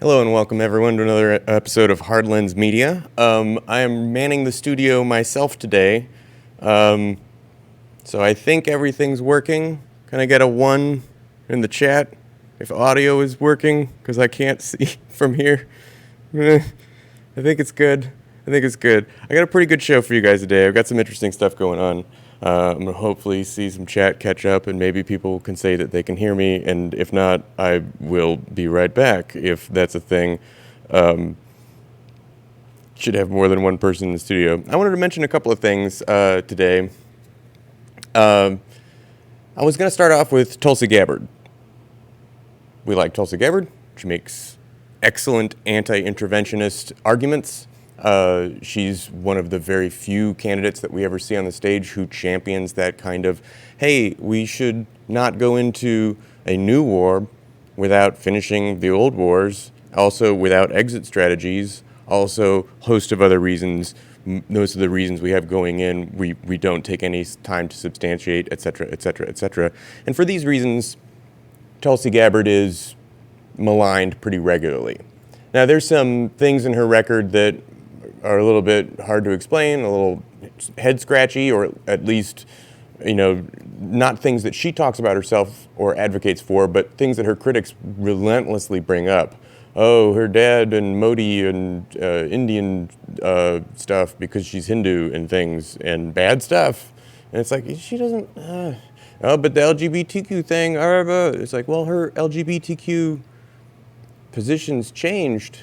Hello and welcome everyone to another episode of Hard Lens Media. I am manning the studio myself today, so I think everything's working. Can I get a 1 in the chat if audio is working? Because I can't see from here. I think it's good. I got a pretty good show for you guys today. I've got some interesting stuff going on. I'm going to hopefully see some chat catch up, and maybe people can say that they can hear me, and if not, I will be right back, if that's a thing. Should have more than one person in the studio. I wanted to mention a couple of things today. I was going to start off with Tulsi Gabbard. We like Tulsi Gabbard. She makes excellent anti-interventionist arguments. She's one of the very few candidates that we ever see on the stage who champions that kind of, hey, we should not go into a new war without finishing the old wars, also without exit strategies, also a host of other reasons. Those are the reasons we have going in. We don't take any time to substantiate, et cetera, et cetera, et cetera. And for these reasons, Tulsi Gabbard is maligned pretty regularly. Now, there's some things in her record that are a little bit hard to explain, a little head scratchy, or at least, not things that she talks about herself or advocates for, but things that her critics relentlessly bring up. Oh, her dad and Modi and Indian stuff because she's Hindu and things and bad stuff. And it's like, she doesn't, but the LGBTQ thing, it's like, well, her LGBTQ positions changed.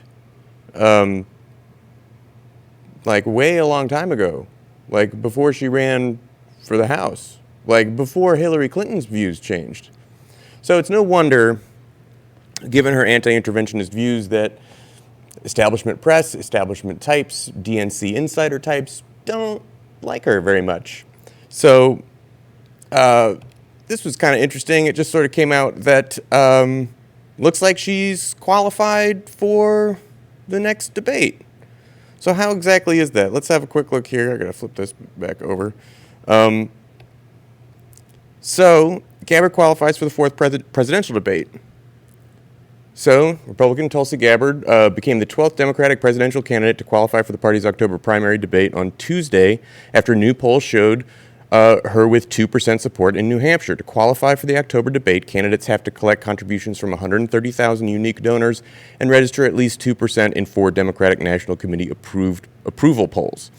Like way a long time ago, like before she ran for the House, like before Hillary Clinton's views changed. So it's no wonder, given her anti-interventionist views, that establishment press, establishment types, DNC insider types don't like her very much. So this was kind of interesting. It just sort of came out that looks like she's qualified for the next debate. So how exactly is that? Let's have a quick look here. I gotta flip this back over. So Gabbard qualifies for the fourth presidential debate. So Republican Tulsi Gabbard became the 12th Democratic presidential candidate to qualify for the party's October primary debate on Tuesday, after new polls showed her with 2% support in New Hampshire. To qualify for the October debate, candidates have to collect contributions from 130,000 unique donors and register at least 2% in 4 Democratic National Committee approval polls.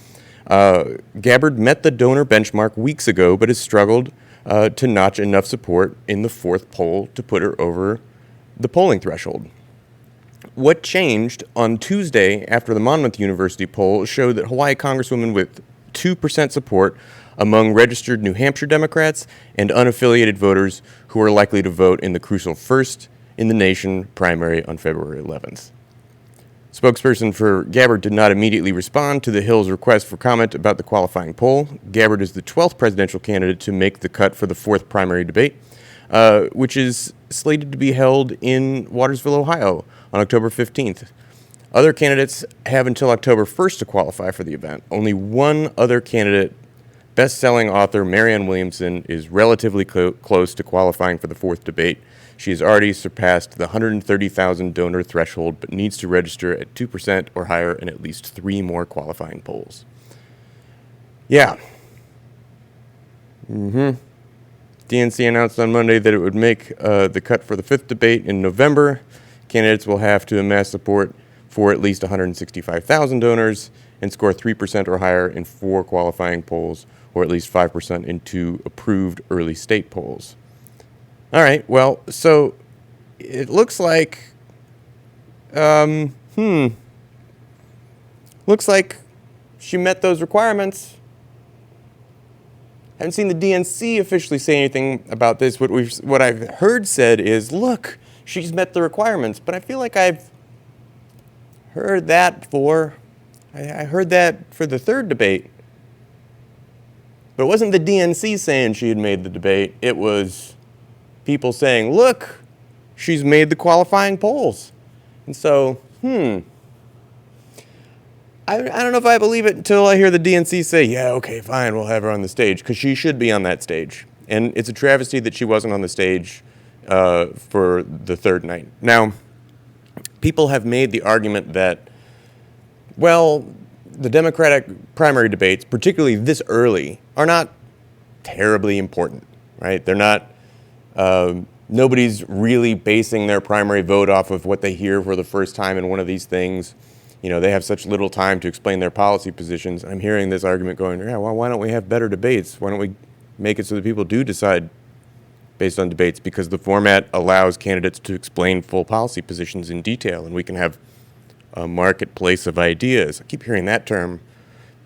Gabbard met the donor benchmark weeks ago, but has struggled to notch enough support in the 4th poll to put her over the polling threshold. What changed on Tuesday after the Monmouth University poll showed that Hawaii Congresswoman with 2% support among registered New Hampshire Democrats and unaffiliated voters who are likely to vote in the crucial first in the nation primary on February 11th. Spokesperson for Gabbard did not immediately respond to the Hill's request for comment about the qualifying poll. Gabbard is the 12th presidential candidate to make the cut for the 4th primary debate, which is slated to be held in Watersville, Ohio on October 15th. Other candidates have until October 1st to qualify for the event. Only one other candidate, best-selling author Marianne Williamson, is relatively close to qualifying for the 4th debate. She has already surpassed the 130,000 donor threshold, but needs to register at 2% or higher in at least 3 more qualifying polls. Yeah. DNC announced on Monday that it would make the cut for the 5th debate in November. Candidates will have to amass support for at least 165,000 donors and score 3% or higher in 4 qualifying polls, or at least 5% in 2 approved early state polls. All right, well, so it looks like, looks like she met those requirements. I haven't seen the DNC officially say anything about this. What I've heard said is, look, she's met the requirements, but I feel like I've heard that before. I heard that for the 3rd debate. But it wasn't the DNC saying she had made the debate. It was people saying, look, she's made the qualifying polls. And so, I don't know if I believe it until I hear the DNC say, yeah, okay, fine, we'll have her on the stage, because she should be on that stage. And it's a travesty that she wasn't on the stage for the 3rd night. Now, people have made the argument that, well, the Democratic primary debates, particularly this early, are not terribly important, right? They're not, nobody's really basing their primary vote off of what they hear for the first time in one of these things. You know, they have such little time to explain their policy positions. I'm hearing this argument going, yeah, well, why don't we have better debates? Why don't we make it so that people do decide based on debates? Because the format allows candidates to explain full policy positions in detail, and we can have a marketplace of ideas. I keep hearing that term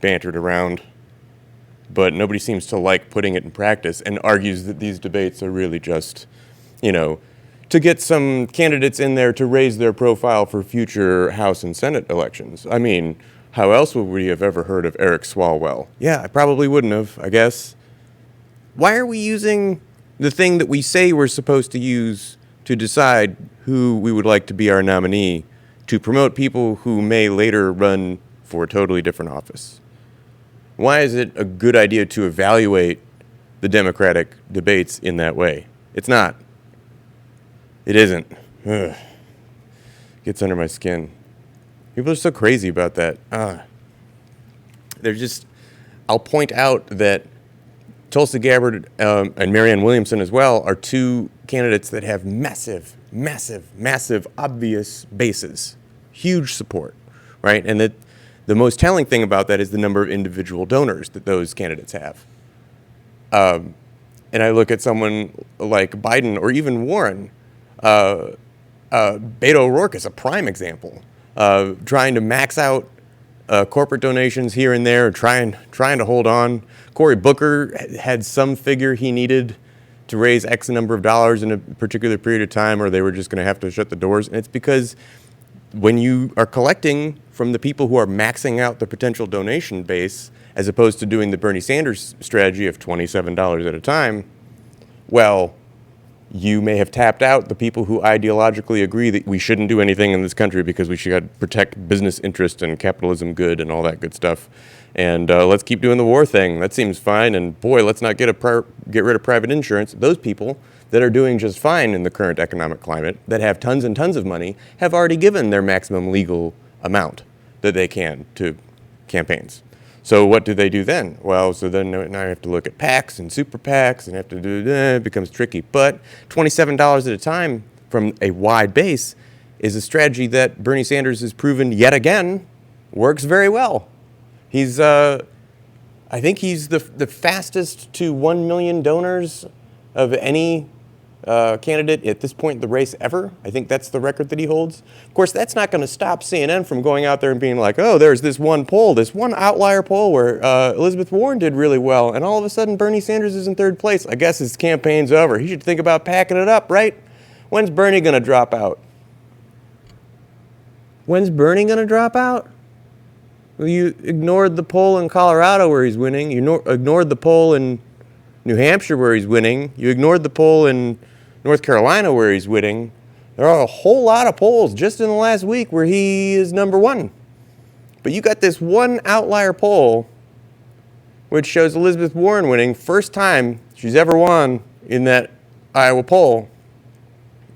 bantered around, but nobody seems to like putting it in practice, and argues that these debates are really just, you know, to get some candidates in there to raise their profile for future House and Senate elections. I mean, how else would we have ever heard of Eric Swalwell? Yeah, I probably wouldn't have, I guess. Why are we using the thing that we say we're supposed to use to decide who we would like to be our nominee to promote people who may later run for a totally different office? Why is it a good idea to evaluate the Democratic debates in that way? It's not. It isn't. Ugh. Gets under my skin. People are so crazy about that. They're just, I'll point out that Tulsi Gabbard and Marianne Williamson as well are two candidates that have massive, obvious bases. Huge support, right? And that the most telling thing about that is the number of individual donors that those candidates have. And I look at someone like Biden or even Warren. Beto O'Rourke is a prime example, trying to max out corporate donations here and there, trying to hold on. Cory Booker had some figure he needed to raise X number of dollars in a particular period of time, or they were just going to have to shut the doors. And it's because when you are collecting from the people who are maxing out the potential donation base, as opposed to doing the Bernie Sanders strategy of $27 at a time, well, you may have tapped out the people who ideologically agree that we shouldn't do anything in this country because we should protect business interest and capitalism good and all that good stuff. And let's keep doing the war thing. That seems fine. And boy, let's not get rid of private insurance. Those people that are doing just fine in the current economic climate, that have tons and tons of money, have already given their maximum legal amount that they can to campaigns. So what do they do then? Well, so then now I have to look at PACs and super PACs and have to do that. It becomes tricky. But $27 at a time from a wide base is a strategy that Bernie Sanders has proven yet again works very well. He's, I think he's the fastest to 1 million donors of any candidate at this point in the race ever. I think that's the record that he holds. Of course, that's not going to stop CNN from going out there and being like, oh, there's this one poll, this one outlier poll where Elizabeth Warren did really well, and all of a sudden Bernie Sanders is in third place. I guess his campaign's over. He should think about packing it up, right? When's Bernie going to drop out? When's Bernie going to drop out? Well, you ignored the poll in Colorado where he's winning. You ignored the poll in New Hampshire where he's winning. You ignored the poll in North Carolina where he's winning. There are a whole lot of polls just in the last week where he is number one. But you got this one outlier poll which shows Elizabeth Warren winning, first time she's ever won in that Iowa poll.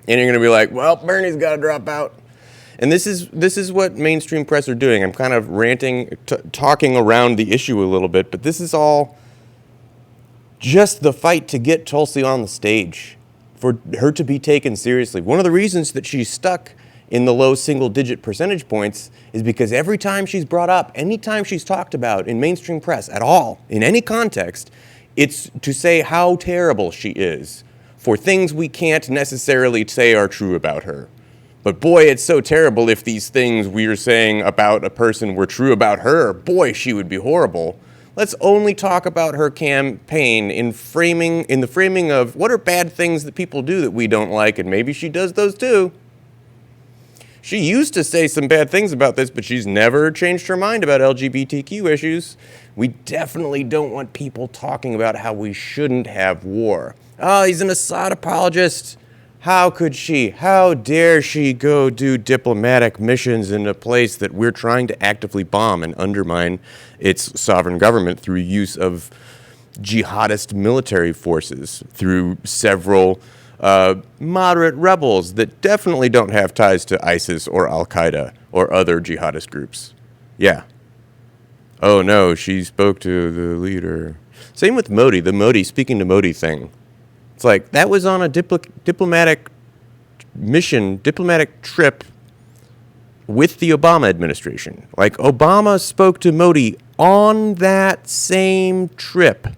And you're going to be like, well, Bernie's got to drop out. And this is what mainstream press are doing. I'm kind of ranting, talking around the issue a little bit, but this is all just the fight to get Tulsi on the stage, for her to be taken seriously. One of the reasons that she's stuck in the low single-digit percentage points is because every time she's brought up, any time she's talked about in mainstream press at all, in any context, it's to say how terrible she is for things we can't necessarily say are true about her. But boy, it's so terrible if these things we're saying about a person were true about her. Boy, she would be horrible. Let's only talk about her campaign in the framing of what are bad things that people do that we don't like, and maybe she does those too. She used to say some bad things about this, but she's never changed her mind about LGBTQ issues. We definitely don't want people talking about how we shouldn't have war. Oh, he's an Assad apologist. How could she? How dare she go do diplomatic missions in a place that we're trying to actively bomb and undermine its sovereign government through use of jihadist military forces, through several moderate rebels that definitely don't have ties to ISIS or Al-Qaeda or other jihadist groups. Yeah. Oh, no, she spoke to the leader. Same with Modi, the Modi speaking to Modi thing. It's like, that was on a diplomatic mission, diplomatic trip with the Obama administration. Like, Obama spoke to Modi on that same trip.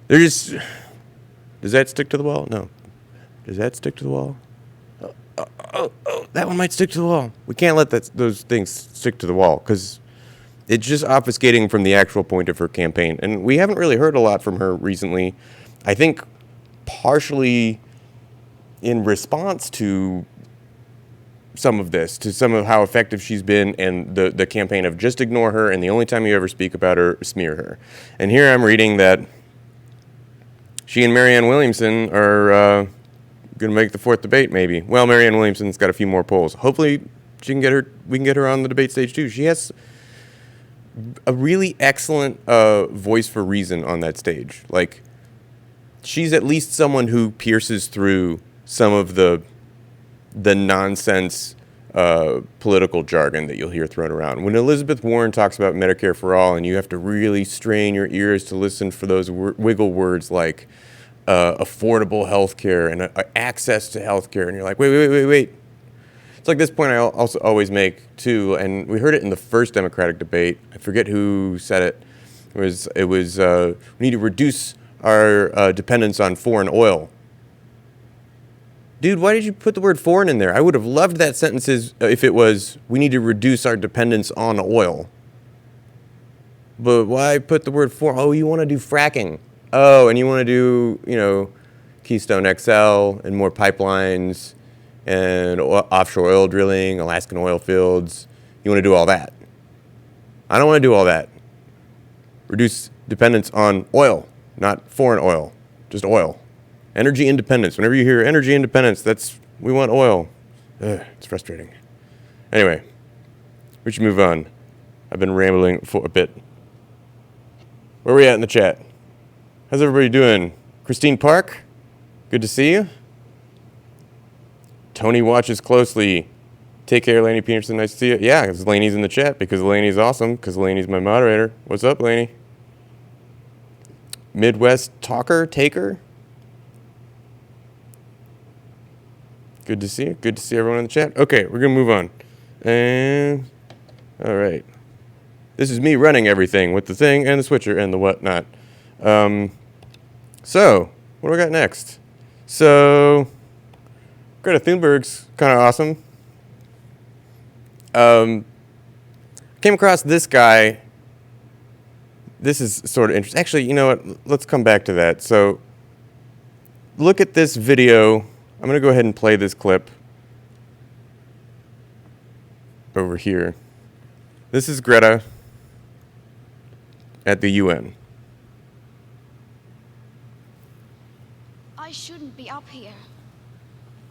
Does that stick to the wall? No. Does that stick to the wall? Oh, that one might stick to the wall. We can't let those things stick to the wall because it's just obfuscating from the actual point of her campaign. And we haven't really heard a lot from her recently. I think partially in response to some of this, to some of how effective she's been and the campaign of just ignore her and the only time you ever speak about her, smear her. And here I'm reading that she and Marianne Williamson are going to make the fourth debate, maybe. Well, Marianne Williamson's got a few more polls. Hopefully we can get her on the debate stage too. She has a really excellent voice for reason on that stage. Like, she's at least someone who pierces through some of the nonsense political jargon that you'll hear thrown around. When Elizabeth Warren talks about Medicare for all, and you have to really strain your ears to listen for those wiggle words like affordable health care and access to health care, and you're like, wait. It's like this point I also always make, too, and we heard it in the first Democratic debate. I forget who said it. It was we need to reduce our dependence on foreign oil. Dude, why did you put the word foreign in there? I would have loved that sentence if it was, we need to reduce our dependence on oil. But why put the word foreign? Oh, you want to do fracking. Oh, and you want to do, Keystone XL and more pipelines and offshore oil drilling, Alaskan oil fields. You want to do all that. I don't want to do all that. Reduce dependence on oil, not foreign oil, just oil. Energy independence. Whenever you hear energy independence, we want oil. It's frustrating. Anyway, we should move on. I've been rambling for a bit. Where are we at in the chat? How's everybody doing? Christine Park, good to see you. Tony watches closely. Take care, Lainey Peterson. Nice to see you. Yeah, because Lainey's in the chat, because Lainey's awesome, because Lainey's my moderator. What's up, Lainey? Midwest Taker? Good to see you. Good to see everyone in the chat. Okay, we're going to move on. And, all right. This is me running everything with the thing and the switcher and the whatnot. So, what do we got next? So, Greta Thunberg's kind of awesome. Came across this guy. This is sort of interesting. Actually, you know what? Let's come back to that. So, look at this video. I'm going to go ahead and play this clip over here. This is Greta at the UN. I shouldn't be up here.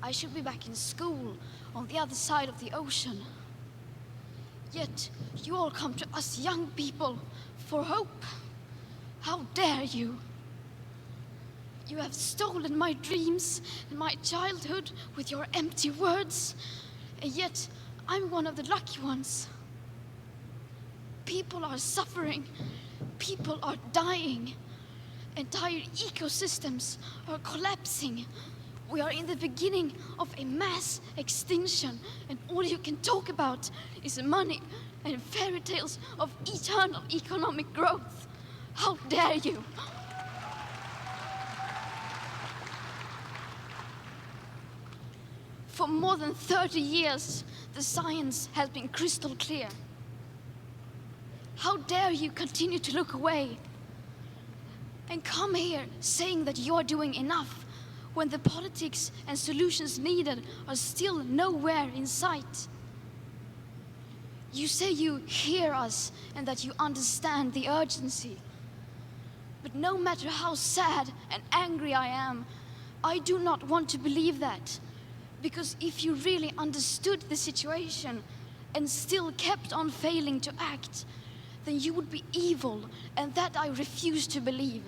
I should be back in school on the other side of the ocean. Yet you all come to us young people for hope. How dare you? You have stolen my dreams and my childhood with your empty words, and yet I'm one of the lucky ones. People are suffering, people are dying, entire ecosystems are collapsing. We are in the beginning of a mass extinction, and all you can talk about is money and fairy tales of eternal economic growth. How dare you? For more than 30 years, the science has been crystal clear. How dare you continue to look away and come here saying that you are doing enough when the politics and solutions needed are still nowhere in sight? You say you hear us and that you understand the urgency. But no matter how sad and angry I am, I do not want to believe that. Because if you really understood the situation and still kept on failing to act, then you would be evil, and that I refuse to believe.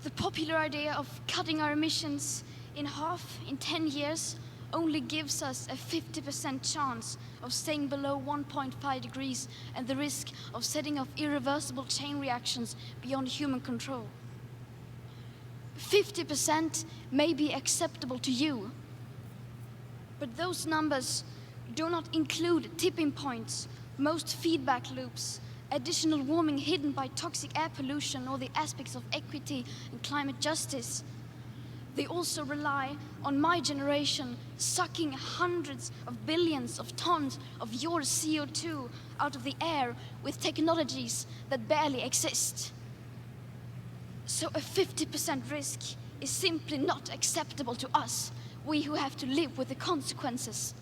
The popular idea of cutting our emissions in half in 10 years only gives us a 50% chance of staying below 1.5 degrees and the risk of setting off irreversible chain reactions beyond human control. 50% may be acceptable to you, but those numbers do not include tipping points, most feedback loops, additional warming hidden by toxic air pollution, or the aspects of equity and climate justice. They also rely on my generation sucking hundreds of billions of tons of your CO2 out of the air with technologies that barely exist. So a 50% risk is simply not acceptable to us, we who have to live with the consequences.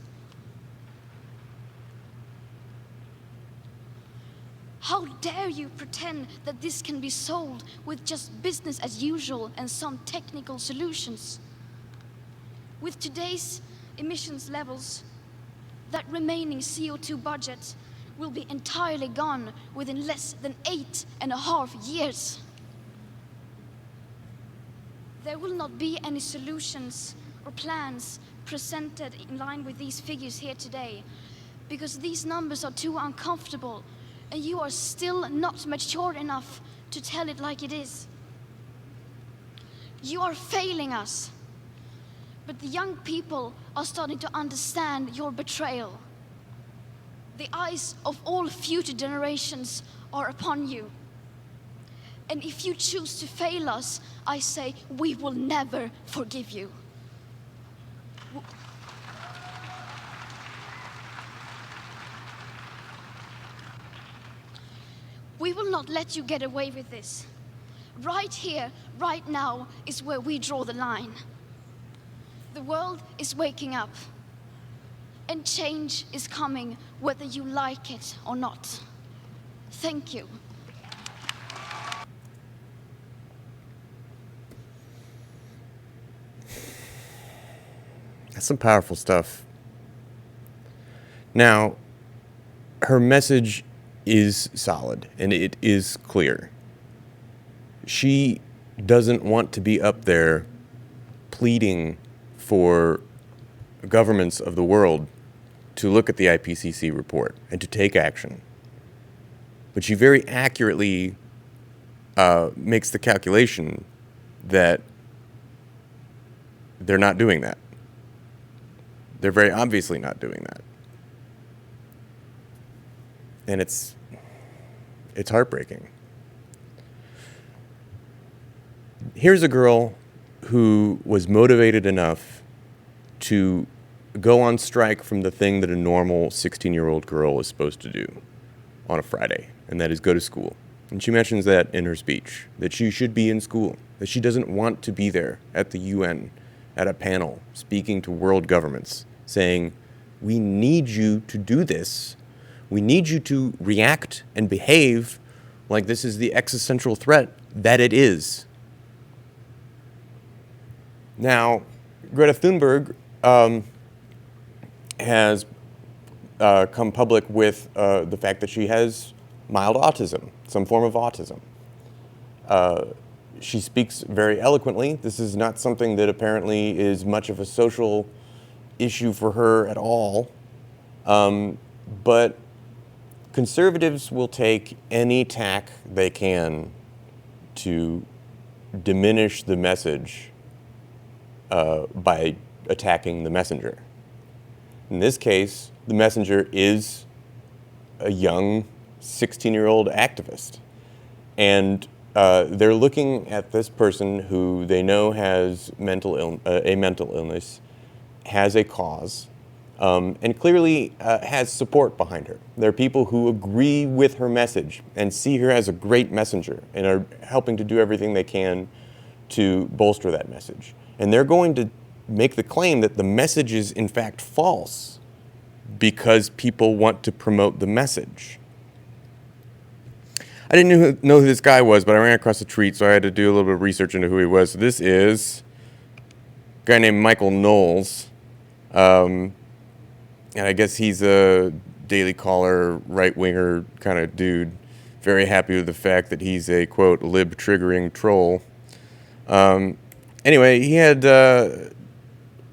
How dare you pretend that this can be solved with just business as usual and some technical solutions? With today's emissions levels, that remaining CO2 budget will be entirely gone within less than 8.5 years. There will not be any solutions or plans presented in line with these figures here today, because these numbers are too uncomfortable, and you are still not mature enough to tell it like it is. You are failing us, but the young people are starting to understand your betrayal. The eyes of all future generations are upon you. And if you choose to fail us, I say we will never forgive you. We will not let you get away with this. Right here, right now, is where we draw the line. The world is waking up, and change is coming whether you like it or not. Thank you. That's some powerful stuff. Now, her message is solid and it is clear. She doesn't want to be up there pleading for governments of the world to look at the IPCC report and to take action. But she very accurately makes the calculation that they're not doing that. They're very obviously not doing that. And it's heartbreaking. Here's a girl who was motivated enough to go on strike from the thing that a normal 16-year-old girl is supposed to do on a Friday, and that is go to school. And she mentions that in her speech, that she should be in school, that she doesn't want to be there at the UN, at a panel, speaking to world governments, saying, we need you to do this. We need you to react and behave like this is the existential threat that it is. Now, Greta Thunberg has come public with the fact that she has mild autism, some form of autism. She speaks very eloquently. This is not something that apparently is much of a social issue for her at all. But conservatives will take any tack they can to diminish the message by attacking the messenger. In this case, the messenger is a young 16-year-old activist. And they're looking at this person who they know has a mental illness, has a cause, and clearly has support behind her. There are people who agree with her message and see her as a great messenger and are helping to do everything they can to bolster that message. And they're going to make the claim that the message is in fact false because people want to promote the message. I didn't know who this guy was, but I ran across a tweet, so I had to do a little bit of research into who he was. So this is a guy named Michael Knowles. And I guess he's a Daily Caller, right-winger kind of dude. Very happy with the fact that he's a, quote, lib-triggering troll. Anyway, he had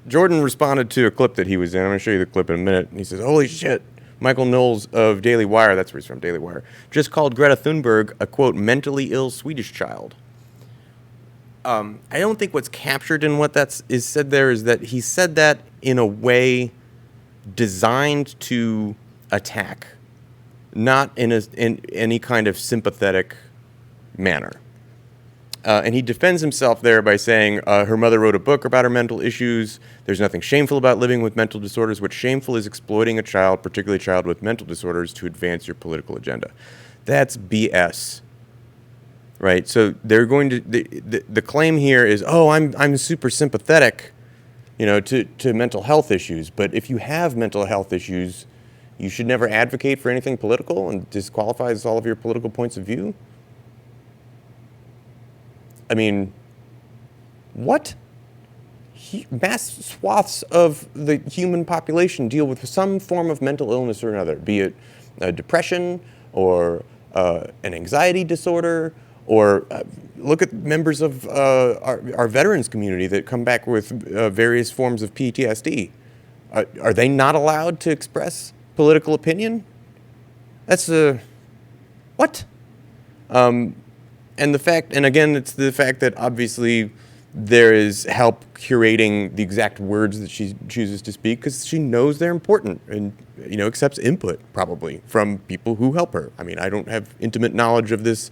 Jordan responded to a clip that he was in. I'm going to show you the clip in a minute. And he says, "Holy shit, Michael Knowles of Daily Wire," that's where he's from, Daily Wire, "just called Greta Thunberg a, quote, mentally ill Swedish child." I don't think what's captured in what is said there is that he said that in a way designed to attack, not in any kind of sympathetic manner. And he defends himself there by saying her mother wrote a book about her mental issues. There's nothing shameful about living with mental disorders. What's shameful is exploiting a child, particularly a child with mental disorders, to advance your political agenda. That's BS. Right? So they're going to the claim here is, oh, I'm super sympathetic, to mental health issues. But if you have mental health issues, you should never advocate for anything political and disqualifies all of your political points of view. I mean, what? Mass swaths of the human population deal with some form of mental illness or another, be it depression or an anxiety disorder, or look at members of our veterans community that come back with various forms of PTSD. Are they not allowed to express political opinion? That's what? And again, it's the fact that obviously there is help curating the exact words that she chooses to speak because she knows they're important and, accepts input probably from people who help her. I mean, I don't have intimate knowledge of this.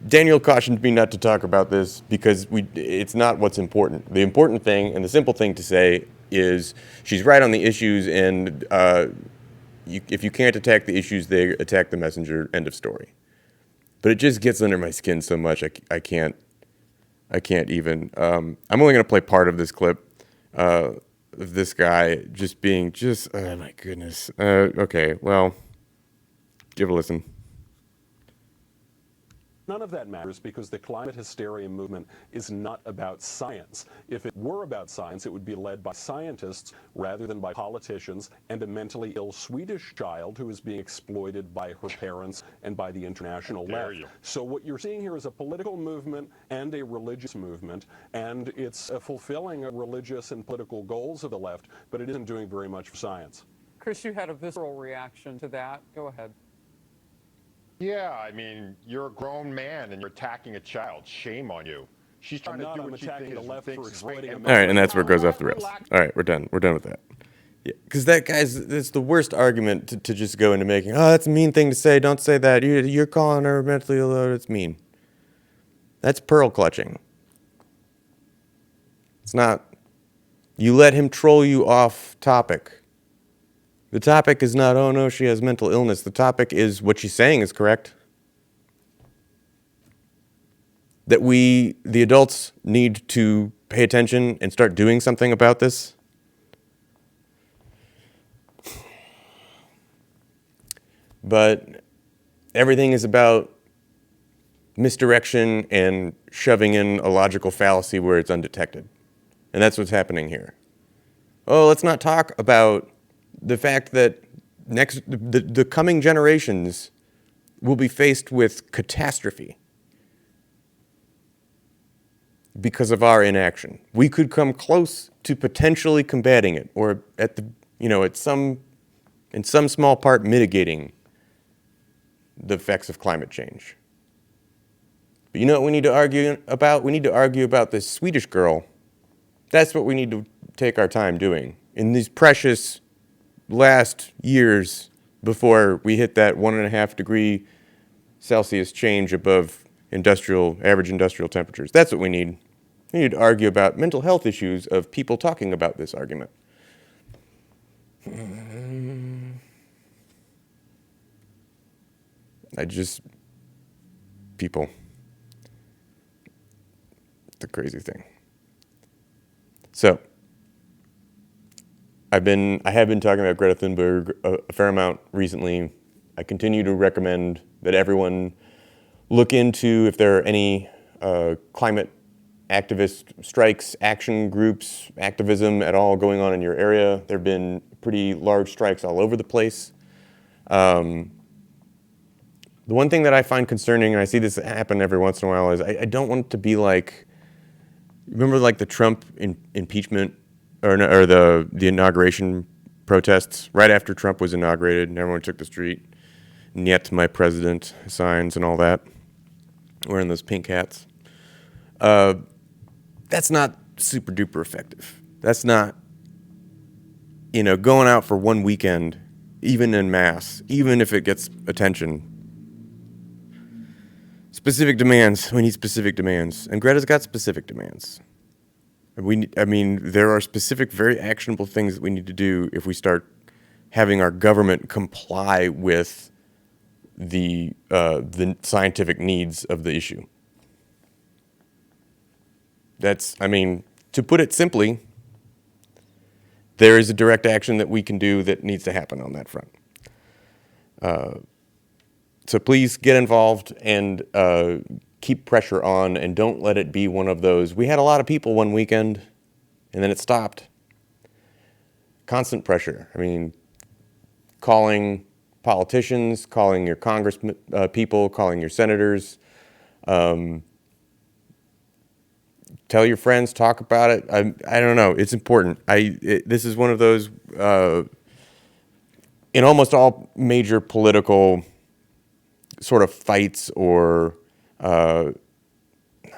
Daniel cautioned me not to talk about this because it's not what's important. The important thing and the simple thing to say is she's right on the issues, and if you can't attack the issues, they attack the messenger, end of story. But it just gets under my skin so much I can't even. I'm only going to play part of this clip of this guy oh my goodness. Okay, well, give a listen. None of that matters because the climate hysteria movement is not about science. If it were about science, it would be led by scientists rather than by politicians and a mentally ill Swedish child who is being exploited by her parents and by the international left. So what you're seeing here is a political movement and a religious movement, and it's fulfilling religious and political goals of the left, but it isn't doing very much for science. Chris, you had a visceral reaction to that. Go ahead. Yeah, I mean, you're a grown man and you're attacking a child. Shame on you. She's trying to do what she thinks is right. All right, and that's where it goes off the rails. All right, we're done. We're done with that. Yeah, because that's the worst argument to just go into making. Oh, that's a mean thing to say. Don't say that. You're calling her mentally ill. It's mean. That's pearl clutching. It's not. You let him troll you off topic. The topic is not, oh no, she has mental illness. The topic is what she's saying is correct. That we, the adults, need to pay attention and start doing something about this. But everything is about misdirection and shoving in a logical fallacy where it's undetected. And that's what's happening here. Oh, let's not talk about the fact that the coming generations will be faced with catastrophe because of our inaction. We could come close to potentially combating it, or in some small part mitigating the effects of climate change. But you know what we need to argue about? We need to argue about this Swedish girl. That's what we need to take our time doing in these precious last years before we hit that 1.5 degree Celsius change above average industrial temperatures. That's what we need. We need to argue about mental health issues of people talking about this argument. People. It's a crazy thing. So, I have been talking about Greta Thunberg a fair amount recently. I continue to recommend that everyone look into if there are any climate activist strikes, action groups, activism at all going on in your area. There have been pretty large strikes all over the place. The one thing that I find concerning, and I see this happen every once in a while, is I don't want it to be like Remember, like the Trump impeachment or the inauguration protests right after Trump was inaugurated, and everyone took the street, "Niet my president" signs and all that, wearing those pink hats. That's not super duper effective. That's not, going out for one weekend, even en masse, even if it gets attention. Specific demands. We need specific demands. And Greta's got specific demands. There are specific, very actionable things that we need to do if we start having our government comply with the scientific needs of the issue. To put it simply, there is a direct action that we can do that needs to happen on that front. So please get involved and keep pressure on, and don't let it be one of those, we had a lot of people one weekend and then it stopped. Constant pressure. Calling politicians, calling your congressmen, people, calling your senators. Tell your friends, talk about it. I don't know. It's important. This is one of those, in almost all major political sort of fights, or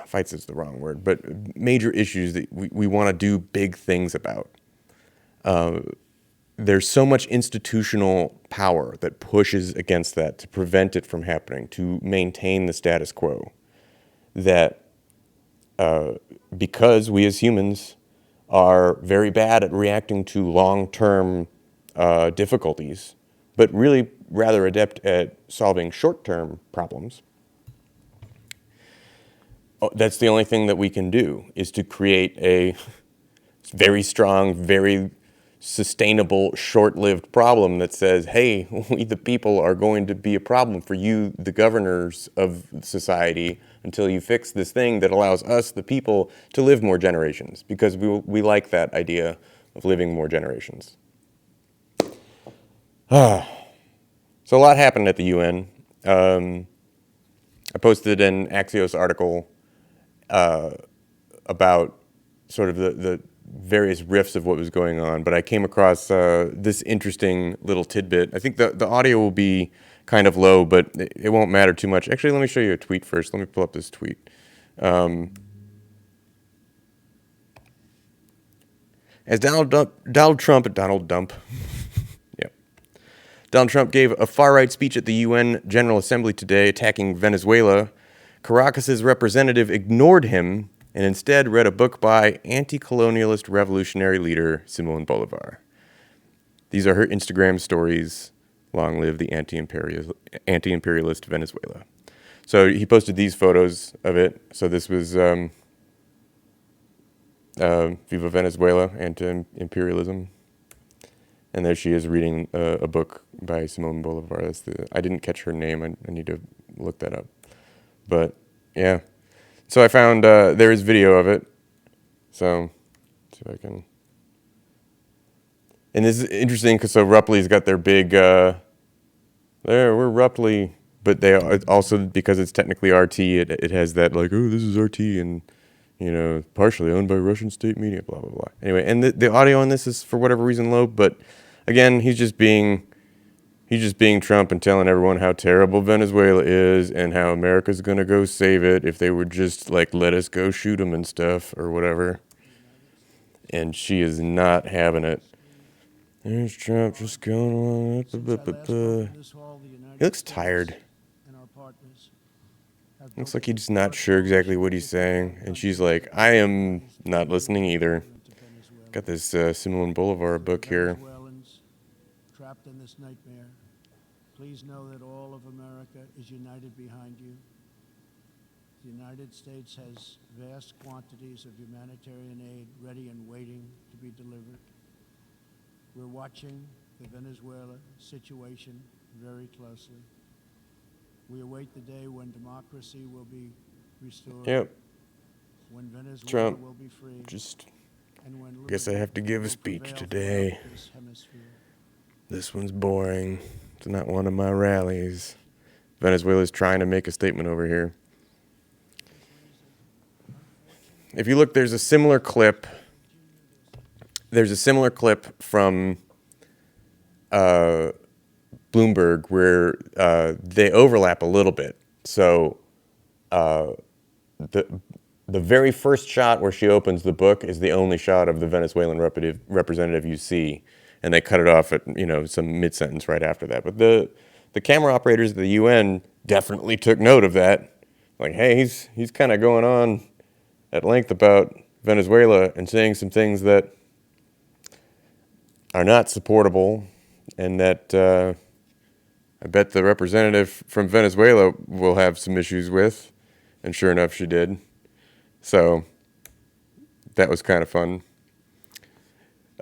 fights is the wrong word, but major issues that we want to do big things about. There's so much institutional power that pushes against that to prevent it from happening, to maintain the status quo, that because we as humans are very bad at reacting to long-term difficulties, but really rather adept at solving short-term problems, that's the only thing that we can do, is to create a very strong, very sustainable, short-lived problem that says, hey, we the people are going to be a problem for you, the governors of society, until you fix this thing that allows us, the people, to live more generations, because we like that idea of living more generations. So a lot happened at the UN. I posted an Axios article about sort of the various riffs of what was going on, but I came across this interesting little tidbit. I think the audio will be kind of low, but it won't matter too much. Actually, let me show you a tweet first. Let me pull up this tweet. As Donald Trump gave a far-right speech at the UN General Assembly today attacking Venezuela, Caracas's representative ignored him and instead read a book by anti-colonialist revolutionary leader Simón Bolívar. These are her Instagram stories. Long live the anti-imperialist Venezuela. So he posted these photos of it. So this was Viva Venezuela, anti-imperialism. And there she is reading a book by Simón Bolívar. I didn't catch her name. I need to look that up. But yeah. So I found there is video of it. So let's see if I can. And this is interesting because so Rupley's got their big, we're Rupley, but they also, because it's technically RT, it has that like, oh, this is RT and, partially owned by Russian state media, blah, blah, blah. Anyway, and the audio on this is for whatever reason low, but again, he's just being Trump and telling everyone how terrible Venezuela is and how America's going to go save it if they would just like let us go shoot them and stuff or whatever. And she is not having it. There's Trump just going on. He looks tired. Looks like he's not sure exactly what he's saying. And she's like, I am not listening either. Got this Simón Bolívar book here. Trapped in this nightmare. Please know that all of America is united behind you. The United States has vast quantities of humanitarian aid ready and waiting to be delivered. We're watching the Venezuela situation very closely. We await the day when democracy will be restored. Yep. When Venezuela Trump will be free. And when guess I have to give a speech today. This one's boring. It's not one of my rallies. Venezuela's trying to make a statement over here. if you look, there's a similar clip. There's a similar clip from Bloomberg where they overlap a little bit. So the very first shot where she opens the book is the only shot of the Venezuelan representative you see, and they cut it off at some mid-sentence right after that. But the camera operators of the UN definitely took note of that. Like, hey, he's kind of going on at length about Venezuela and saying some things that are not supportable, and that I bet the representative from Venezuela will have some issues with. And sure enough, she did. So that was kind of fun.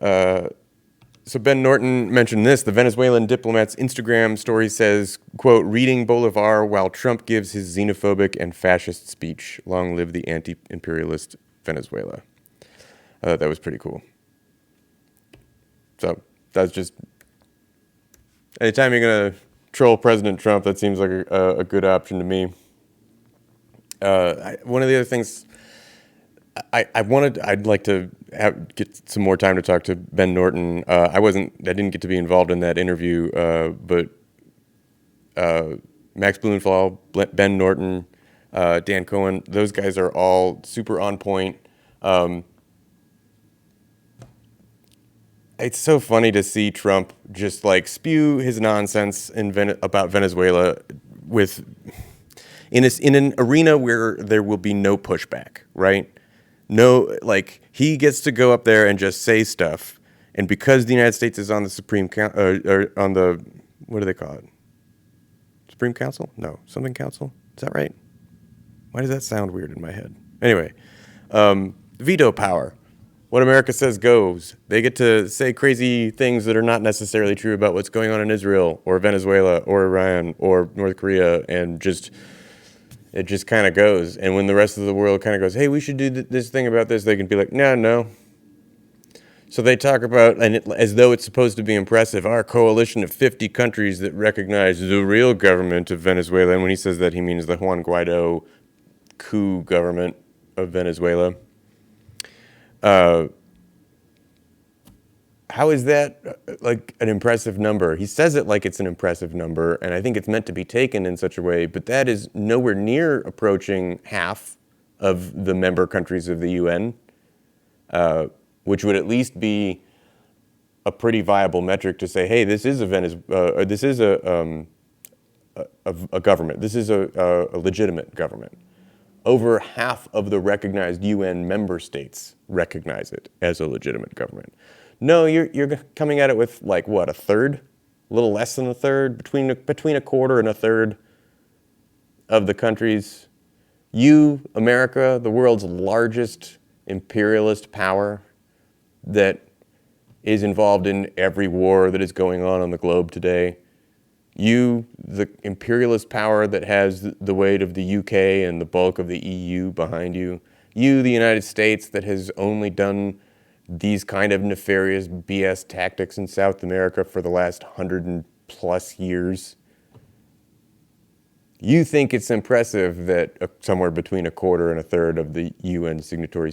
So Ben Norton mentioned this. The Venezuelan diplomat's Instagram story says, quote, reading Bolivar while Trump gives his xenophobic and fascist speech. Long live the anti-imperialist Venezuela. That was pretty cool. So that's just, anytime you're going to troll President Trump, that seems like a good option to me. One of the other things I'd like to get some more time to talk to Ben Norton. I didn't get to be involved in that interview, but Max Blumenthal, Ben Norton, Dan Cohen, those guys are all super on point. It's so funny to see Trump just like spew his nonsense about Venezuela in an arena where there will be no pushback, right? No, like he gets to go up there and just say stuff, and because the United States is on the Supreme or on the, what do they call it? Supreme Council? No, something Council. Is that right? Why does that sound weird in my head? Anyway, veto power. What America says goes. They get to say crazy things that are not necessarily true about what's going on in Israel or Venezuela or Iran or North Korea, and it just kind of goes. And when the rest of the world kind of goes, hey, we should do this thing about this, they can be like, no. So they talk about, as though it's supposed to be impressive, our coalition of 50 countries that recognize the real government of Venezuela. And when he says that, he means the Juan Guaido coup government of Venezuela. How is that like an impressive number? He says it like it's an impressive number, and I think it's meant to be taken in such a way, but that is nowhere near approaching half of the member countries of the UN, which would at least be a pretty viable metric to say, hey, this is a government. This is a legitimate government. Over half of the recognized UN member states recognize it as a legitimate government. No, you're coming at it with like what, a third, a little less than a third, between a quarter and a third of the countries. You, America, the world's largest imperialist power that is involved in every war that is going on the globe today. You, the imperialist power that has the weight of the UK and the bulk of the EU behind you. You, the United States, that has only done these kind of nefarious BS tactics in South America for the last 100+ years. You think it's impressive that somewhere between a quarter and a third of the UN signatory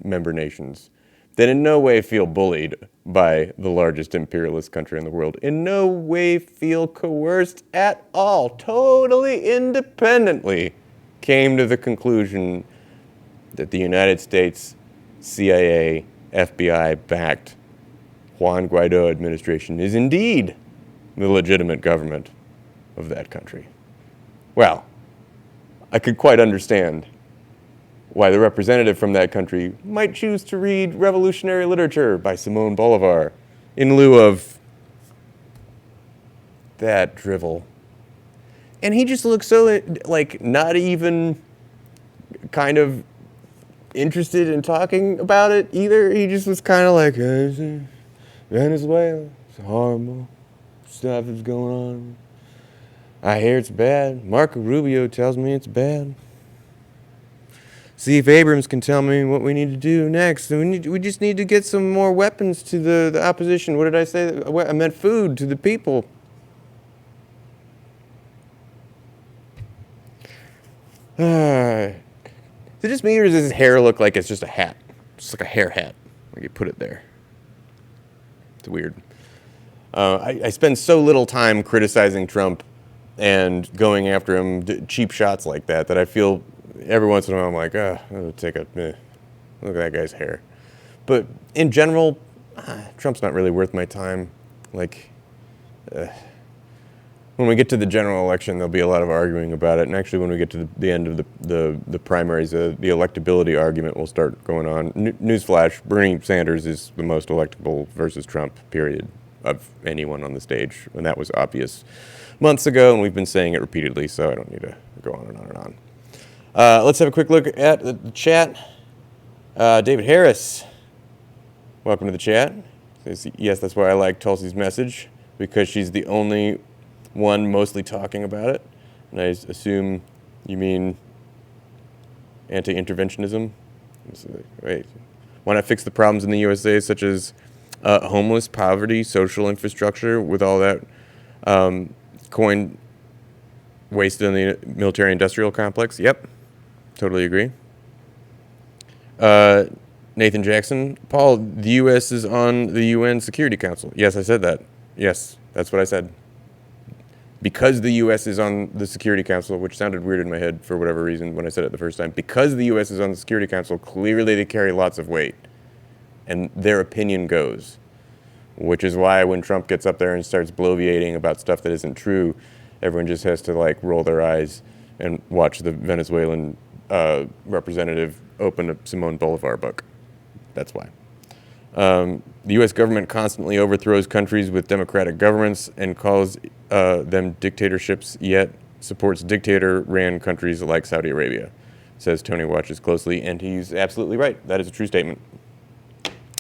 member nations that in no way feel bullied by the largest imperialist country in the world, in no way feel coerced at all, totally independently, came to the conclusion that the United States CIA, FBI-backed Juan Guaido administration is indeed the legitimate government of that country. Well, I could quite understand why the representative from that country might choose to read revolutionary literature by Simone Bolivar in lieu of that drivel. And he just looks so, like, not even kind of interested in talking about it either. He just was kind of like, Venezuela, it's horrible stuff that's going on. I hear it's bad. Marco Rubio tells me it's bad. See if Abrams can tell me what we need to do next. We just need to get some more weapons to the opposition. What did I say? I meant food to the people. This it just me, or does his hair look like it's just a hat? Just like a hair hat. Like you put it there. It's weird. I spend so little time criticizing Trump and going after him, cheap shots like that I feel every once in a while I'm like, I'll take a, look at that guy's hair. But in general, Trump's not really worth my time. Like, when we get to the general election, there'll be a lot of arguing about it. And actually, when we get to the end of the primaries, the electability argument will start going on. Newsflash, Bernie Sanders is the most electable versus Trump, period, of anyone on the stage. And that was obvious months ago, and we've been saying it repeatedly, so I don't need to go on and on and on. Let's have a quick look at the chat. David Harris, welcome to the chat. Says, yes, that's why I like Tulsi's message, because she's the only one mostly talking about it. And I assume you mean anti-interventionism? Wait. Why not fix the problems in the USA, such as homeless, poverty, social infrastructure, with all that coin wasted in the military-industrial complex? Yep, totally agree. Nathan Jackson, Paul, the U.S. is on the UN Security Council. Yes, I said that. Yes, that's what I said. Because the U.S. is on the Security Council, which sounded weird in my head for whatever reason when I said it the first time, because the U.S. is on the Security Council, clearly they carry lots of weight. And their opinion goes. Which is why when Trump gets up there and starts bloviating about stuff that isn't true, everyone just has to like roll their eyes and watch the Venezuelan representative open a Simone Bolivar book. That's why. The U.S. government constantly overthrows countries with democratic governments and calls them dictatorships, yet supports dictator-ran countries like Saudi Arabia, says Tony watches closely, and he's absolutely right. That is a true statement.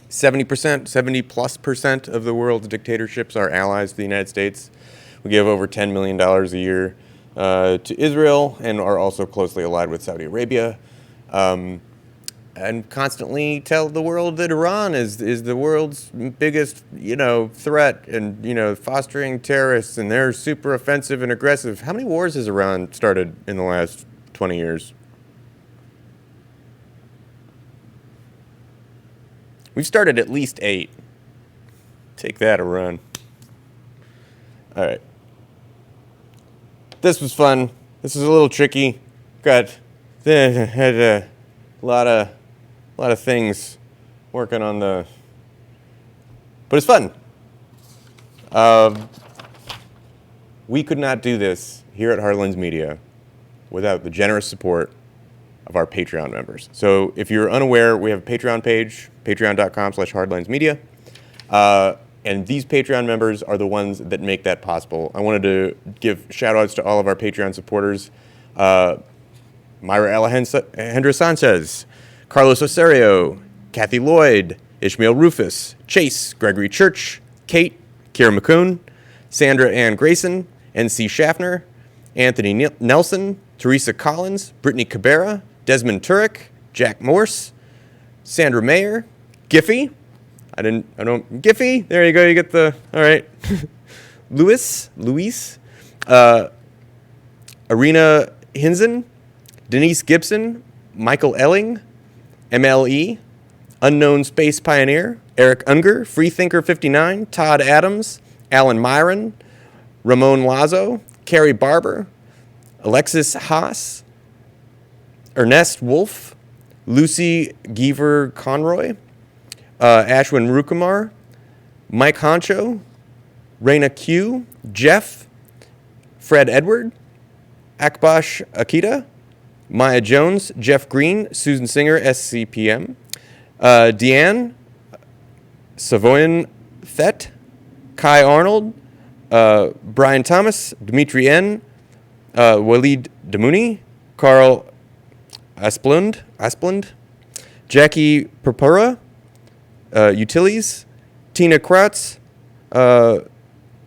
70%, 70+% of the world's dictatorships are allies to the United States. We give over $10 million a year to Israel and are also closely allied with Saudi Arabia. And constantly tell the world that Iran is the world's biggest, threat and, fostering terrorists, and they're super offensive and aggressive. How many wars has Iran started in the last 20 years? We've started at least 8. Take that, Iran. All right. This was fun. This is a little tricky. Had a lot of things working on but it's fun. We could not do this here at Hardlines Media without the generous support of our Patreon members. So if you're unaware, we have a Patreon page, patreon.com/hardlinesmedia. And these Patreon members are the ones that make that possible. I wanted to give shout outs to all of our Patreon supporters. Myra Alejandra Sanchez, Carlos Osorio, Kathy Lloyd, Ishmael Rufus, Chase, Gregory Church, Kate, Kira McCoon, Sandra Ann Grayson, N.C. Schaffner, Anthony Nelson, Teresa Collins, Brittany Cabrera, Desmond Turek, Jack Morse, Sandra Mayer, Giffy. Giffy, there you go, you get all right. Luis, Arena Hinzen, Denise Gibson, Michael Elling, MLE, Unknown Space Pioneer, Eric Unger, Freethinker59, Todd Adams, Alan Myron, Ramon Lazo, Carrie Barber, Alexis Haas, Ernest Wolf, Lucy Geever Conroy, Ashwin Rukumar, Mike Honcho, Raina Q, Jeff, Fred Edward, Akbash Akita, Maya Jones, Jeff Green, Susan Singer, SCPM, Deanne, Savoyan Thet, Kai Arnold, Brian Thomas, Dimitri N., Walid Damouni, Carl Asplund, Jackie Purpura, Utilities, Tina Kratz,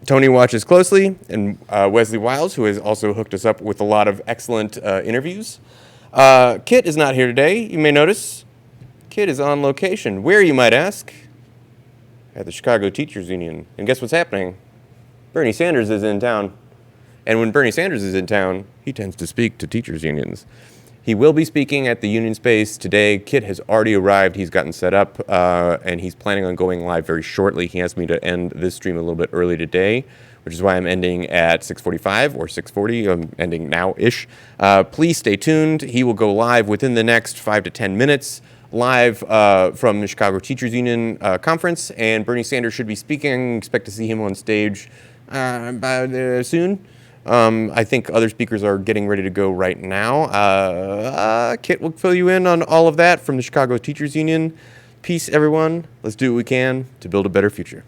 Tony watches closely, and Wesley Wiles, who has also hooked us up with a lot of excellent interviews. Kit is not here today, you may notice. Kit is on location. Where, you might ask? At the Chicago Teachers Union. And guess what's happening? Bernie Sanders is in town. And when Bernie Sanders is in town, he tends to speak to teachers unions. He will be speaking at the Union Space today. Kit has already arrived. He's gotten set up, and he's planning on going live very shortly. He asked me to end this stream a little bit early today, which is why I'm ending at 6:45 or 6:40. I'm ending now-ish. Please stay tuned. He will go live within the next 5 to 10 minutes, live from the Chicago Teachers Union conference, and Bernie Sanders should be speaking. Expect to see him on stage soon. I think other speakers are getting ready to go right now. Kit will fill you in on all of that from the Chicago Teachers Union. Peace, everyone. Let's do what we can to build a better future.